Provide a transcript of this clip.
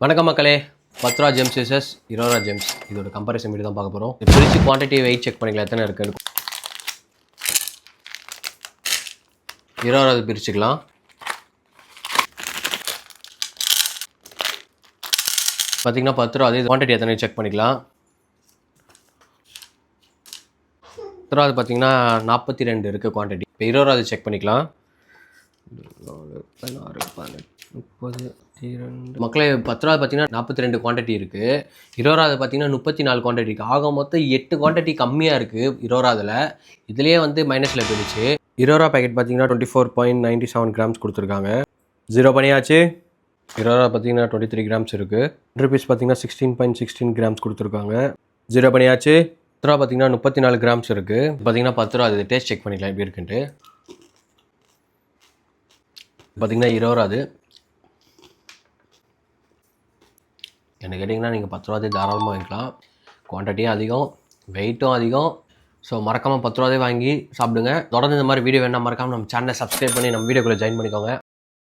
வணக்கம் மக்களே, 10 ரூபா ஜெம்ஸ் விசஸ் 20 ரூபா ஜெம்ஸ். இதோட கம்பேரிசன் வீடியோ தான் பார்க்க போகிறோம். பிரித்து குவான்டிட்டி வெயிட் செக் பண்ணிக்கலாம் எத்தனை இருக்குன்னு. 20 ரூபா பிரிச்சுக்கலாம். பார்த்தீங்கன்னா 10 ரூபா அது குவான்டிட்டி எத்தனை செக் பண்ணிக்கலாம். 10 ரூபா பார்த்தீங்கன்னா 42 இருக்குது குவான்டிட்டி. இப்போ 20 ரூபா செக் பண்ணிக்கலாம். 16, 18, 30, 32. மக்களே 10 ரூபா பார்த்தீங்கன்னா 42 குவான்டிட்டி இருக்குது. 20 ரூபா பார்த்தீங்கன்னா 34 குவான்டிட்டி இருக்குது. ஆக மொத்தம் 8 குவான்டிட்டி கம்மியாக இருக்குது 20 ரூபாவில். இதுலேயே வந்து மைனஸில் போயிடுச்சு. 20 ரூபா பேக்கெட் பார்த்தீங்கன்னா 24.97 கிராம்ஸ் கொடுத்துருக்காங்க. 0 பண்ணியாச்சு. 20 ரூபா பார்த்தீங்கன்னா 23 கிராம்ஸ் இருக்குது. ருபீஸ் பார்த்தீங்கன்னா 16.16 கிராம்ஸ் கொடுத்துருக்காங்க. 0 பண்ணியாச்சு. 10 ரூபா பார்த்தீங்கன்னா 34 கிராம்ஸ் இருக்குது. பார்த்தீங்கன்னா 10 ரூபா அது டேஸ்ட் செக் பண்ணிக்கலாம் எப்படி இருக்குன்ட்டு. பார்த்தீங்கன்னா 20 ரூபா அது. என்ன கேட்டிங்கன்னா நீங்கள் 10 ரூபாதே தாராளமாக வாங்கிக்கலாம். குவான்டிட்டியும் அதிகம், வெயிட்டும் அதிகம். ஸோ மறக்காமல் 10 ரூபாதே வாங்கி சாப்பிடுங்க. தொடர்ந்து இந்த மாதிரி வீடியோ வேணால் மறக்காமல் நம்ம சேனலை சப்ஸ்கிரைப் பண்ணி நம்ம வீடியோக்குள்ளே ஜாயின் பண்ணிக்கோங்க.